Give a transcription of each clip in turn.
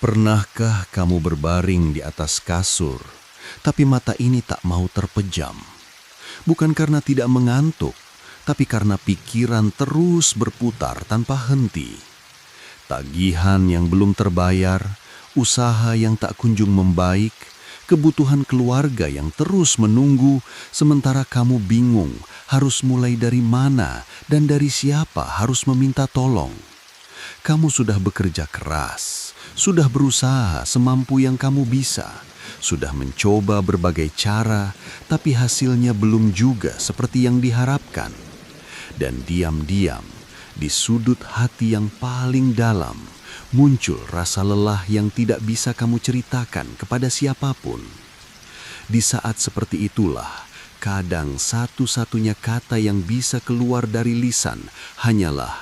Pernahkah kamu berbaring di atas kasur, tapi mata ini tak mau terpejam? Bukan karena tidak mengantuk, tapi karena pikiran terus berputar tanpa henti. Tagihan yang belum terbayar, usaha yang tak kunjung membaik, kebutuhan keluarga yang terus menunggu, sementara kamu bingung harus mulai dari mana dan dari siapa harus meminta tolong. Kamu sudah bekerja keras, sudah berusaha semampu yang kamu bisa, sudah mencoba berbagai cara, tapi hasilnya belum juga seperti yang diharapkan. Dan diam-diam, di sudut hati yang paling dalam, muncul rasa lelah yang tidak bisa kamu ceritakan kepada siapapun. Di saat seperti itulah, kadang satu-satunya kata yang bisa keluar dari lisan hanyalah,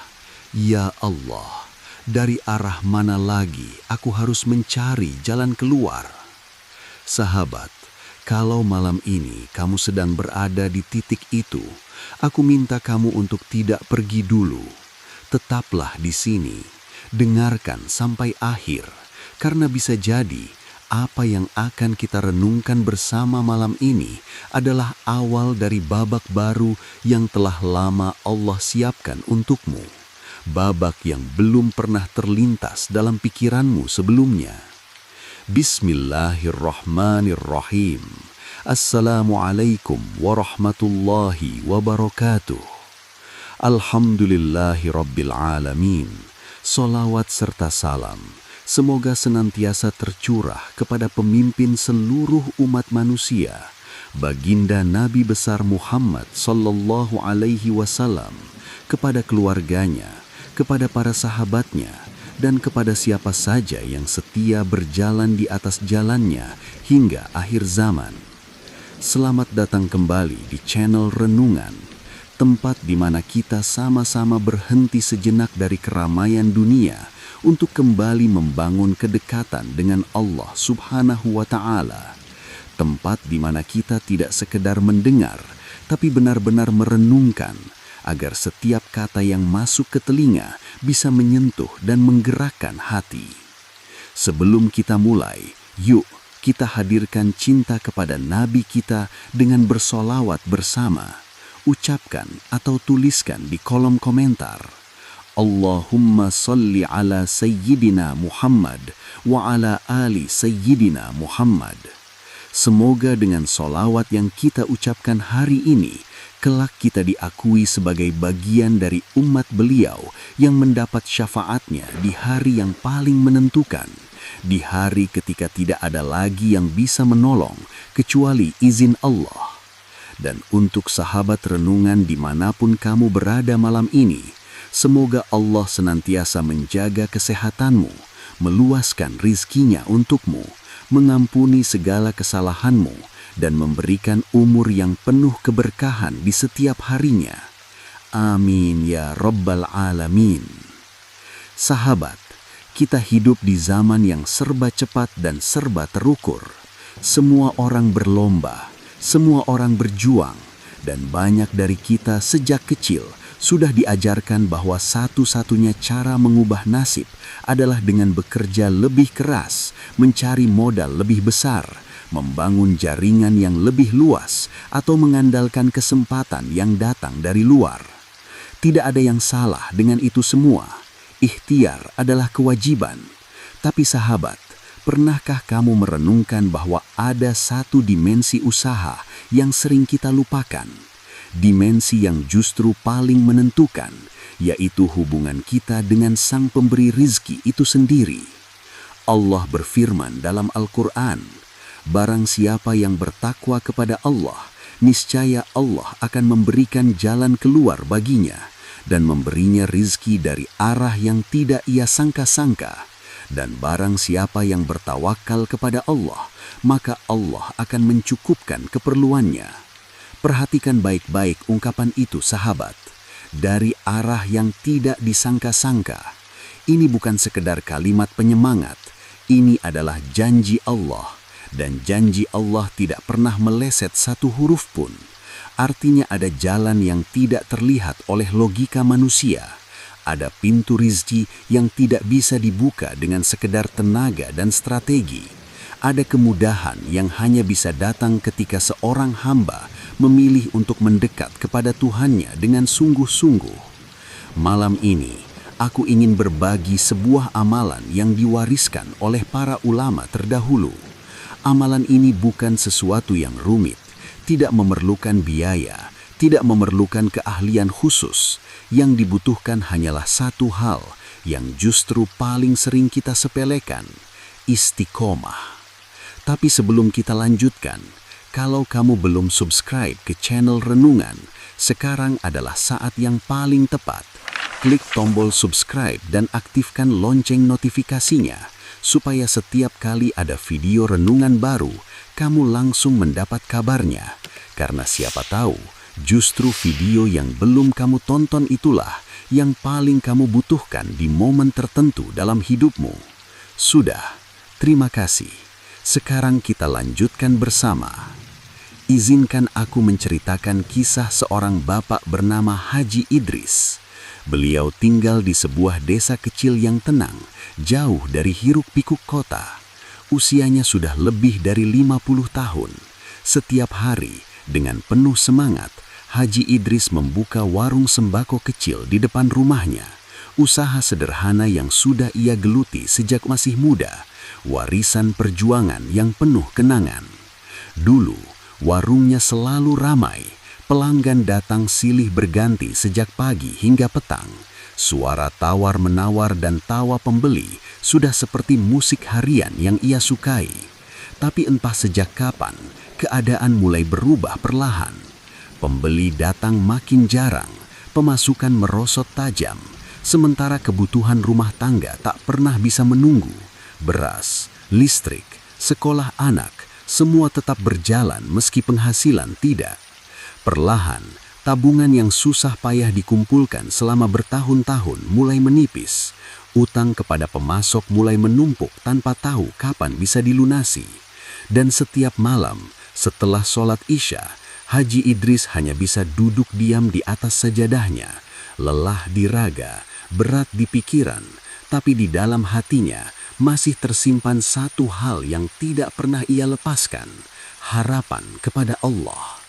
"Ya Allah, dari arah mana lagi aku harus mencari jalan keluar?" Sahabat, kalau malam ini kamu sedang berada di titik itu, aku minta kamu untuk tidak pergi dulu. Tetaplah di sini, dengarkan sampai akhir, karena bisa jadi apa yang akan kita renungkan bersama malam ini adalah awal dari babak baru yang telah lama Allah siapkan untukmu. Babak yang belum pernah terlintas dalam pikiranmu sebelumnya. Bismillahirrahmanirrahim. Assalamualaikum warahmatullahi wabarakatuh. Alhamdulillahi rabbil alamin. Salawat serta salam semoga senantiasa tercurah kepada pemimpin seluruh umat manusia, Baginda Nabi besar Muhammad sallallahu alaihi wasallam, kepada keluarganya, kepada para sahabatnya, dan kepada siapa saja yang setia berjalan di atas jalannya hingga akhir zaman. Selamat datang kembali di channel Renungan, tempat di mana kita sama-sama berhenti sejenak dari keramaian dunia untuk kembali membangun kedekatan dengan Allah Subhanahu wa Ta'ala. Tempat di mana kita tidak sekedar mendengar, tapi benar-benar merenungkan, agar setiap kata yang masuk ke telinga bisa menyentuh dan menggerakkan hati. Sebelum kita mulai, yuk kita hadirkan cinta kepada Nabi kita dengan bersolawat bersama. Ucapkan atau tuliskan di kolom komentar, Allahumma salli ala Sayyidina Muhammad wa ala ali Sayyidina Muhammad. Semoga dengan solawat yang kita ucapkan hari ini, kelak kita diakui sebagai bagian dari umat beliau yang mendapat syafaatnya di hari yang paling menentukan, di hari ketika tidak ada lagi yang bisa menolong kecuali izin Allah. Dan untuk sahabat renungan dimanapun kamu berada malam ini, semoga Allah senantiasa menjaga kesehatanmu, meluaskan rizkinya untukmu, mengampuni segala kesalahanmu, dan memberikan umur yang penuh keberkahan di setiap harinya. Amin ya Rabbal Alamin. Sahabat, kita hidup di zaman yang serba cepat dan serba terukur. Semua orang berlomba, semua orang berjuang, dan banyak dari kita sejak kecil sudah diajarkan bahwa satu-satunya cara mengubah nasib adalah dengan bekerja lebih keras, mencari modal lebih besar, membangun jaringan yang lebih luas, atau mengandalkan kesempatan yang datang dari luar. Tidak ada yang salah dengan itu semua. Ikhtiar adalah kewajiban. Tapi sahabat, pernahkah kamu merenungkan bahwa ada satu dimensi usaha yang sering kita lupakan? Dimensi yang justru paling menentukan, yaitu hubungan kita dengan Sang Pemberi Rizki itu sendiri. Allah berfirman dalam Al-Quran, barang siapa yang bertakwa kepada Allah, niscaya Allah akan memberikan jalan keluar baginya dan memberinya rizki dari arah yang tidak ia sangka-sangka. Dan barang siapa yang bertawakal kepada Allah, maka Allah akan mencukupkan keperluannya. Perhatikan baik-baik ungkapan itu, sahabat. Dari arah yang tidak disangka-sangka. Ini bukan sekedar kalimat penyemangat. Ini adalah janji Allah. Dan janji Allah tidak pernah meleset satu huruf pun. Artinya ada jalan yang tidak terlihat oleh logika manusia. Ada pintu rizki yang tidak bisa dibuka dengan sekedar tenaga dan strategi. Ada kemudahan yang hanya bisa datang ketika seorang hamba memilih untuk mendekat kepada Tuhannya dengan sungguh-sungguh. Malam ini, aku ingin berbagi sebuah amalan yang diwariskan oleh para ulama terdahulu. Amalan ini bukan sesuatu yang rumit, tidak memerlukan biaya, tidak memerlukan keahlian khusus. Yang dibutuhkan hanyalah satu hal yang justru paling sering kita sepelekan, istiqomah. Tapi sebelum kita lanjutkan, kalau kamu belum subscribe ke channel Renungan, sekarang adalah saat yang paling tepat. Klik tombol subscribe dan aktifkan lonceng notifikasinya, supaya setiap kali ada video renungan baru, kamu langsung mendapat kabarnya. Karena siapa tahu, justru video yang belum kamu tonton itulah yang paling kamu butuhkan di momen tertentu dalam hidupmu. Sudah, terima kasih. Sekarang kita lanjutkan bersama. Izinkan aku menceritakan kisah seorang bapak bernama Haji Idris. Beliau tinggal di sebuah desa kecil yang tenang, jauh dari hiruk-pikuk kota. Usianya sudah lebih dari 50 tahun. Setiap hari, dengan penuh semangat, Haji Idris membuka warung sembako kecil di depan rumahnya. Usaha sederhana yang sudah ia geluti sejak masih muda, warisan perjuangan yang penuh kenangan. Dulu, warungnya selalu ramai, pelanggan datang silih berganti sejak pagi hingga petang. Suara tawar-menawar dan tawa pembeli sudah seperti musik harian yang ia sukai. Tapi entah sejak kapan, keadaan mulai berubah perlahan. Pembeli datang makin jarang, pemasukan merosot tajam, sementara kebutuhan rumah tangga tak pernah bisa menunggu. Beras, listrik, sekolah anak, semua tetap berjalan meski penghasilan tidak. Perlahan, tabungan yang susah payah dikumpulkan selama bertahun-tahun mulai menipis. Utang kepada pemasok mulai menumpuk tanpa tahu kapan bisa dilunasi. Dan setiap malam, setelah sholat Isya, Haji Idris hanya bisa duduk diam di atas sajadahnya, lelah di raga, berat di pikiran, tapi di dalam hatinya masih tersimpan satu hal yang tidak pernah ia lepaskan, harapan kepada Allah.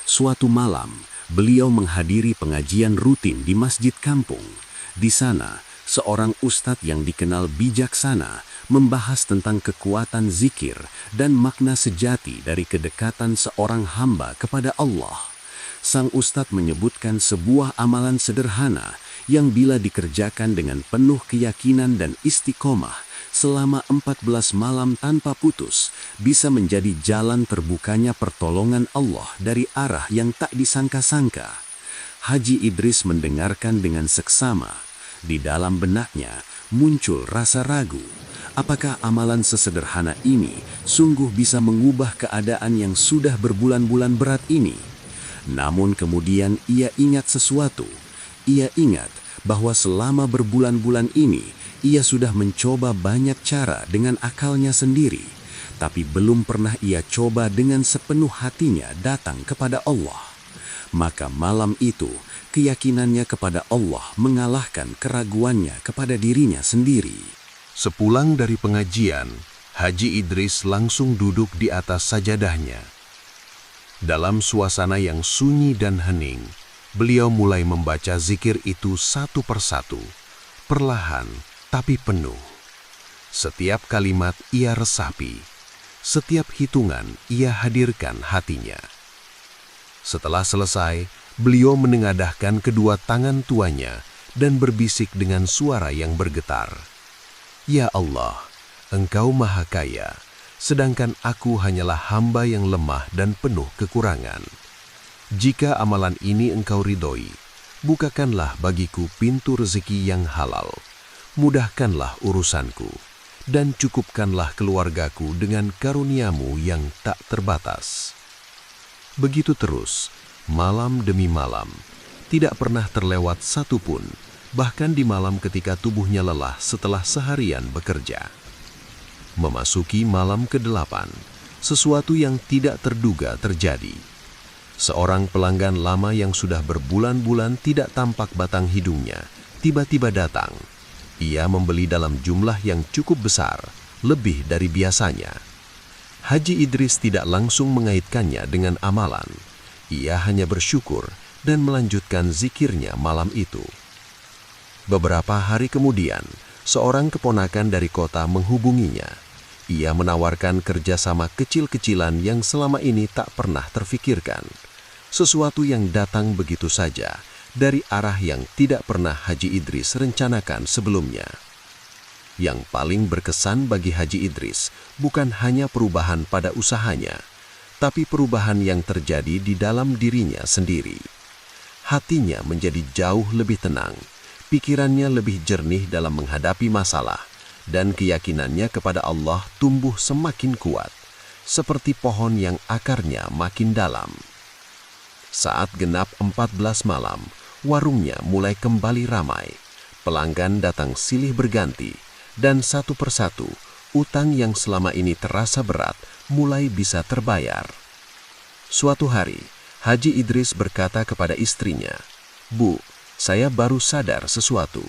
Suatu malam, beliau menghadiri pengajian rutin di masjid kampung. Di sana, seorang ustadz yang dikenal bijaksana membahas tentang kekuatan zikir dan makna sejati dari kedekatan seorang hamba kepada Allah. Sang ustadz menyebutkan sebuah amalan sederhana yang bila dikerjakan dengan penuh keyakinan dan istiqomah selama 14 malam tanpa putus, bisa menjadi jalan terbukanya pertolongan Allah dari arah yang tak disangka-sangka. Haji Idris mendengarkan dengan seksama. Di dalam benaknya muncul rasa ragu. Apakah amalan sesederhana ini sungguh bisa mengubah keadaan yang sudah berbulan-bulan berat ini? Namun kemudian ia ingat sesuatu. Ia ingat bahwa selama berbulan-bulan ini, ia sudah mencoba banyak cara dengan akalnya sendiri. Tapi belum pernah ia coba dengan sepenuh hatinya datang kepada Allah. Maka malam itu, keyakinannya kepada Allah mengalahkan keraguannya kepada dirinya sendiri. Sepulang dari pengajian, Haji Idris langsung duduk di atas sajadahnya. Dalam suasana yang sunyi dan hening, beliau mulai membaca zikir itu satu persatu, perlahan tapi penuh. Setiap kalimat ia resapi, setiap hitungan ia hadirkan hatinya. Setelah selesai, beliau menengadahkan kedua tangan tuanya dan berbisik dengan suara yang bergetar. Ya Allah, Engkau Maha Kaya, sedangkan aku hanyalah hamba yang lemah dan penuh kekurangan. Jika amalan ini Engkau ridhoi, bukakanlah bagiku pintu rezeki yang halal, mudahkanlah urusanku, dan cukupkanlah keluargaku dengan karuniamu yang tak terbatas. Begitu terus, malam demi malam, tidak pernah terlewat satu pun, bahkan di malam ketika tubuhnya lelah setelah seharian bekerja. Memasuki malam ke-8, sesuatu yang tidak terduga terjadi. Seorang pelanggan lama yang sudah berbulan-bulan tidak tampak batang hidungnya, tiba-tiba datang. Ia membeli dalam jumlah yang cukup besar, lebih dari biasanya. Haji Idris tidak langsung mengaitkannya dengan amalan. Ia hanya bersyukur dan melanjutkan zikirnya malam itu. Beberapa hari kemudian, seorang keponakan dari kota menghubunginya. Ia menawarkan kerjasama kecil-kecilan yang selama ini tak pernah terfikirkan. Sesuatu yang datang begitu saja, dari arah yang tidak pernah Haji Idris rencanakan sebelumnya. Yang paling berkesan bagi Haji Idris bukan hanya perubahan pada usahanya, tapi perubahan yang terjadi di dalam dirinya sendiri. Hatinya menjadi jauh lebih tenang, pikirannya lebih jernih dalam menghadapi masalah, dan keyakinannya kepada Allah tumbuh semakin kuat, seperti pohon yang akarnya makin dalam. Saat genap 14 malam, warungnya mulai kembali ramai. Pelanggan datang silih berganti, dan satu persatu, utang yang selama ini terasa berat mulai bisa terbayar. Suatu hari, Haji Idris berkata kepada istrinya, "Bu, saya baru sadar sesuatu.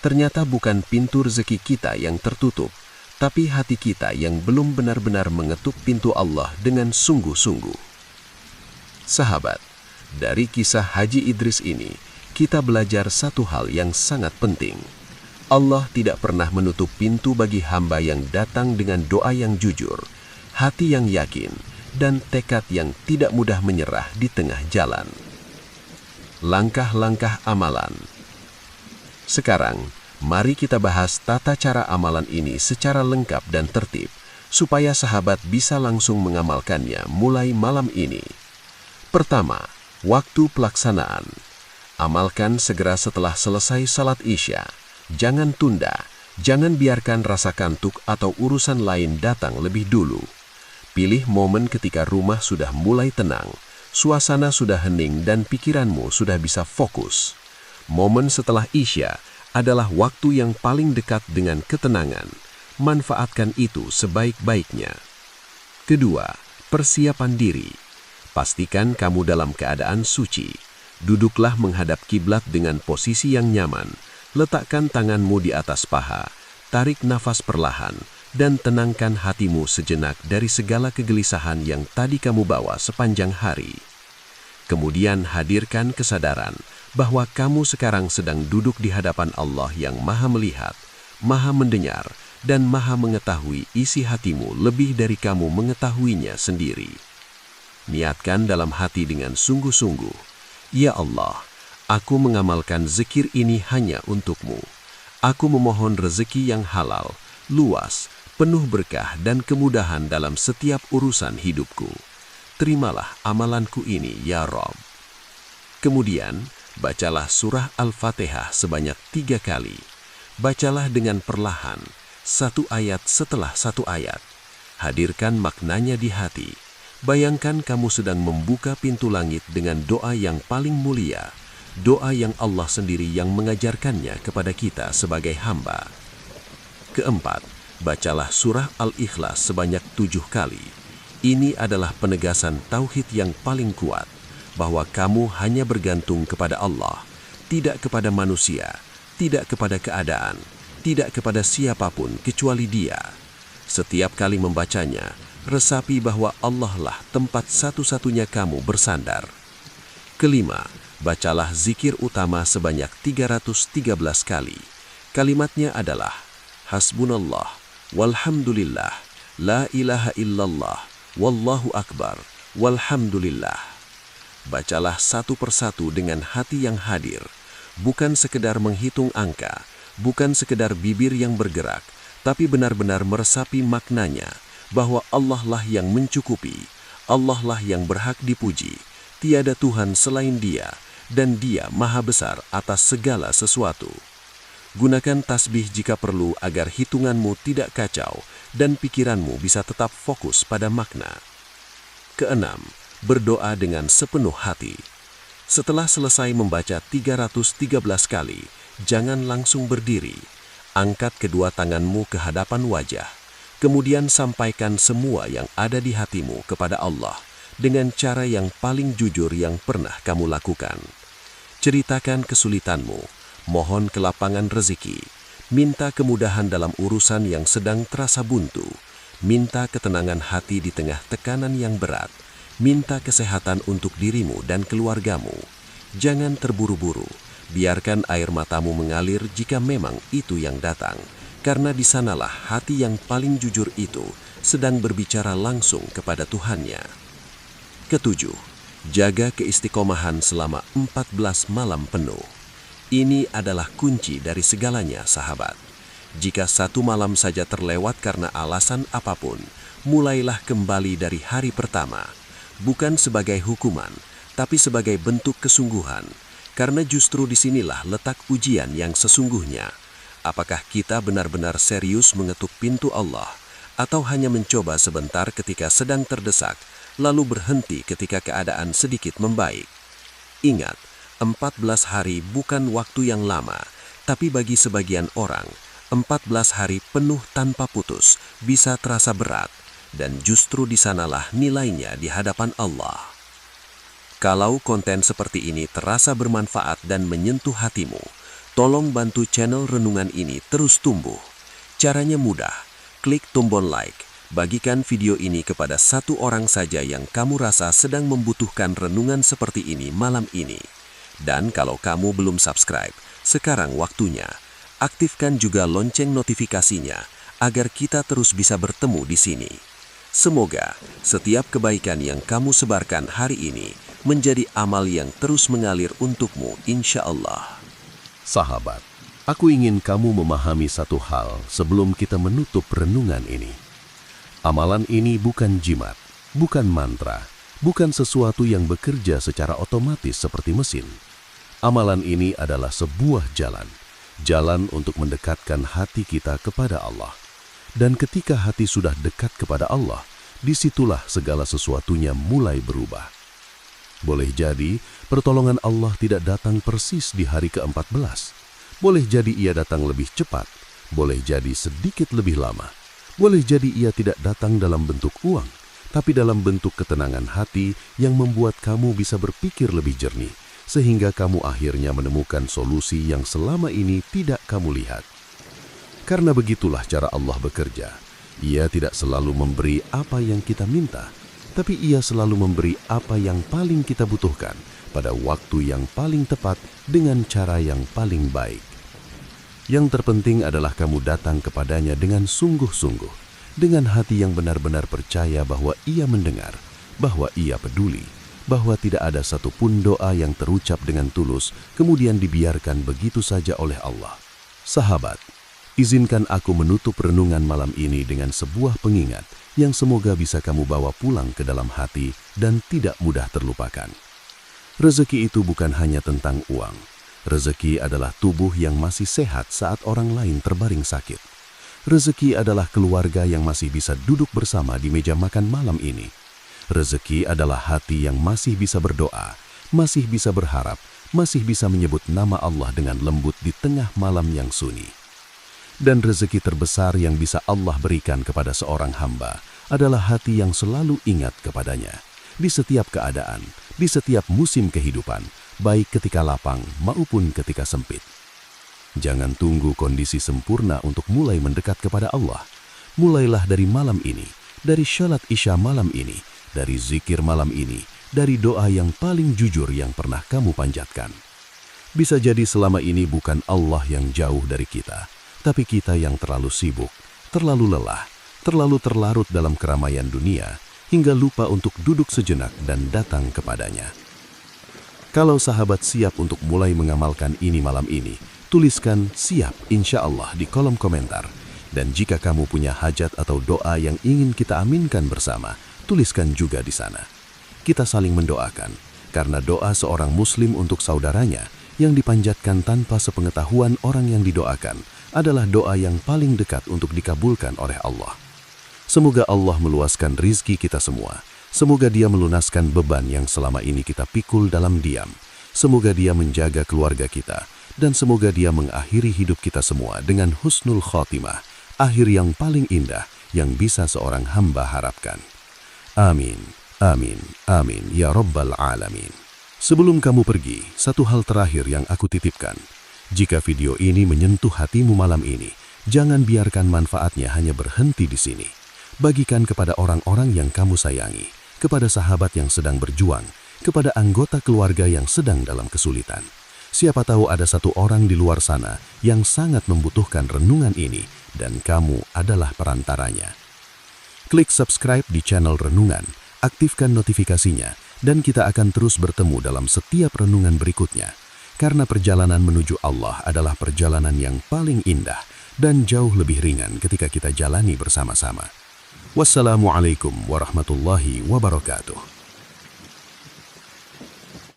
Ternyata bukan pintu rezeki kita yang tertutup, tapi hati kita yang belum benar-benar mengetuk pintu Allah dengan sungguh-sungguh." Sahabat, dari kisah Haji Idris ini, kita belajar satu hal yang sangat penting. Allah tidak pernah menutup pintu bagi hamba yang datang dengan doa yang jujur, hati yang yakin, dan tekad yang tidak mudah menyerah di tengah jalan. Langkah-langkah amalan. Sekarang, mari kita bahas tata cara amalan ini secara lengkap dan tertib, supaya sahabat bisa langsung mengamalkannya mulai malam ini. Pertama, waktu pelaksanaan. Amalkan segera setelah selesai salat Isya. Jangan tunda, jangan biarkan rasa kantuk atau urusan lain datang lebih dulu. Pilih momen ketika rumah sudah mulai tenang, suasana sudah hening dan pikiranmu sudah bisa fokus. Momen setelah Isya adalah waktu yang paling dekat dengan ketenangan. Manfaatkan itu sebaik-baiknya. Kedua, persiapan diri. Pastikan kamu dalam keadaan suci. Duduklah menghadap kiblat dengan posisi yang nyaman. Letakkan tanganmu di atas paha, tarik nafas perlahan, dan tenangkan hatimu sejenak dari segala kegelisahan yang tadi kamu bawa sepanjang hari. Kemudian hadirkan kesadaran bahwa kamu sekarang sedang duduk di hadapan Allah yang Maha Melihat, Maha Mendengar, dan Maha Mengetahui isi hatimu lebih dari kamu mengetahuinya sendiri. Niatkan dalam hati dengan sungguh-sungguh, "Ya Allah, aku mengamalkan zikir ini hanya untuk-Mu. Aku memohon rezeki yang halal, luas, penuh berkah dan kemudahan dalam setiap urusan hidupku. Terimalah amalanku ini, ya Rabb." Kemudian, bacalah surah Al-Fatihah sebanyak 3 kali. Bacalah dengan perlahan, satu ayat setelah satu ayat. Hadirkan maknanya di hati. Bayangkan kamu sedang membuka pintu langit dengan doa yang paling mulia, doa yang Allah sendiri yang mengajarkannya kepada kita sebagai hamba. Keempat, bacalah surah Al-Ikhlas sebanyak 7 kali. Ini adalah penegasan tauhid yang paling kuat, bahwa kamu hanya bergantung kepada Allah, tidak kepada manusia, tidak kepada keadaan, tidak kepada siapapun kecuali Dia. Setiap kali membacanya, resapi bahwa Allah lah tempat satu-satunya kamu bersandar. Kelima, bacalah zikir utama sebanyak 313 kali. Kalimatnya adalah, Hasbunallah, walhamdulillah, la ilaha illallah, wallahu akbar, walhamdulillah. Bacalah satu persatu dengan hati yang hadir, bukan sekedar menghitung angka, bukan sekedar bibir yang bergerak, tapi benar-benar meresapi maknanya, bahwa Allah lah yang mencukupi, Allah lah yang berhak dipuji, tiada Tuhan selain Dia, dan Dia maha besar atas segala sesuatu. Gunakan tasbih jika perlu agar hitunganmu tidak kacau dan pikiranmu bisa tetap fokus pada makna. Keenam, berdoa dengan sepenuh hati. Setelah selesai membaca 313 kali, jangan langsung berdiri. Angkat kedua tanganmu ke hadapan wajah. Kemudian sampaikan semua yang ada di hatimu kepada Allah dengan cara yang paling jujur yang pernah kamu lakukan. Ceritakan kesulitanmu, mohon kelapangan rezeki, minta kemudahan dalam urusan yang sedang terasa buntu, minta ketenangan hati di tengah tekanan yang berat, minta kesehatan untuk dirimu dan keluargamu. Jangan terburu-buru, biarkan air matamu mengalir jika memang itu yang datang, karena di sanalah hati yang paling jujur itu sedang berbicara langsung kepada Tuhannya. Ketujuh, jaga keistiqomahan selama 14 malam penuh. Ini adalah kunci dari segalanya, sahabat. Jika satu malam saja terlewat karena alasan apapun, mulailah kembali dari hari pertama, bukan sebagai hukuman, tapi sebagai bentuk kesungguhan, karena justru disinilah letak ujian yang sesungguhnya. Apakah kita benar-benar serius mengetuk pintu Allah, atau hanya mencoba sebentar ketika sedang terdesak, lalu berhenti ketika keadaan sedikit membaik? Ingat, 14 hari bukan waktu yang lama, tapi bagi sebagian orang, 14 hari penuh tanpa putus bisa terasa berat, dan justru di sanalah nilainya di hadapan Allah. Kalau konten seperti ini terasa bermanfaat dan menyentuh hatimu, tolong bantu channel Renungan ini terus tumbuh. Caranya mudah, klik tombol like, bagikan video ini kepada satu orang saja yang kamu rasa sedang membutuhkan renungan seperti ini malam ini. Dan kalau kamu belum subscribe, sekarang waktunya. Aktifkan juga lonceng notifikasinya agar kita terus bisa bertemu di sini. Semoga setiap kebaikan yang kamu sebarkan hari ini menjadi amal yang terus mengalir untukmu, insya Allah. Sahabat, aku ingin kamu memahami satu hal sebelum kita menutup renungan ini. Amalan ini bukan jimat, bukan mantra, bukan sesuatu yang bekerja secara otomatis seperti mesin. Amalan ini adalah sebuah jalan untuk mendekatkan hati kita kepada Allah. Dan ketika hati sudah dekat kepada Allah, disitulah segala sesuatunya mulai berubah. Boleh jadi pertolongan Allah tidak datang persis di hari ke-14. Boleh jadi ia datang lebih cepat, boleh jadi sedikit lebih lama. Boleh jadi ia tidak datang dalam bentuk uang, tapi dalam bentuk ketenangan hati yang membuat kamu bisa berpikir lebih jernih, sehingga kamu akhirnya menemukan solusi yang selama ini tidak kamu lihat. Karena begitulah cara Allah bekerja. Ia tidak selalu memberi apa yang kita minta, tapi Ia selalu memberi apa yang paling kita butuhkan pada waktu yang paling tepat dengan cara yang paling baik. Yang terpenting adalah kamu datang kepadanya dengan sungguh-sungguh, dengan hati yang benar-benar percaya bahwa Ia mendengar, bahwa Ia peduli, bahwa tidak ada satupun doa yang terucap dengan tulus kemudian dibiarkan begitu saja oleh Allah. Sahabat, izinkan aku menutup renungan malam ini dengan sebuah pengingat yang semoga bisa kamu bawa pulang ke dalam hati dan tidak mudah terlupakan. Rezeki itu bukan hanya tentang uang. Rezeki adalah tubuh yang masih sehat saat orang lain terbaring sakit. Rezeki adalah keluarga yang masih bisa duduk bersama di meja makan malam ini. Rezeki adalah hati yang masih bisa berdoa, masih bisa berharap, masih bisa menyebut nama Allah dengan lembut di tengah malam yang sunyi. Dan rezeki terbesar yang bisa Allah berikan kepada seorang hamba adalah hati yang selalu ingat kepadanya, di setiap keadaan, di setiap musim kehidupan, baik ketika lapang maupun ketika sempit. Jangan tunggu kondisi sempurna untuk mulai mendekat kepada Allah. Mulailah dari malam ini, dari syalat isya malam ini, dari zikir malam ini, dari doa yang paling jujur yang pernah kamu panjatkan. Bisa jadi selama ini bukan Allah yang jauh dari kita, tapi kita yang terlalu sibuk, terlalu lelah, terlalu terlarut dalam keramaian dunia, hingga lupa untuk duduk sejenak dan datang kepadanya. Kalau sahabat siap untuk mulai mengamalkan ini malam ini, tuliskan siap insya Allah di kolom komentar. Dan jika kamu punya hajat atau doa yang ingin kita aminkan bersama, tuliskan juga di sana. Kita saling mendoakan, karena doa seorang muslim untuk saudaranya yang dipanjatkan tanpa sepengetahuan orang yang didoakan adalah doa yang paling dekat untuk dikabulkan oleh Allah. Semoga Allah meluaskan rizki kita semua. Semoga Dia melunaskan beban yang selama ini kita pikul dalam diam. Semoga Dia menjaga keluarga kita. Dan semoga Dia mengakhiri hidup kita semua dengan husnul khotimah, akhir yang paling indah yang bisa seorang hamba harapkan. Amin, amin, amin, ya Rabbal Alamin. Sebelum kamu pergi, satu hal terakhir yang aku titipkan. Jika video ini menyentuh hatimu malam ini, jangan biarkan manfaatnya hanya berhenti di sini. Bagikan kepada orang-orang yang kamu sayangi, kepada sahabat yang sedang berjuang, kepada anggota keluarga yang sedang dalam kesulitan. Siapa tahu ada satu orang di luar sana yang sangat membutuhkan renungan ini dan kamu adalah perantaranya. Klik subscribe di channel Renungan, aktifkan notifikasinya, dan kita akan terus bertemu dalam setiap renungan berikutnya. Karena perjalanan menuju Allah adalah perjalanan yang paling indah dan jauh lebih ringan ketika kita jalani bersama-sama. Wassalamualaikum warahmatullahi wabarakatuh.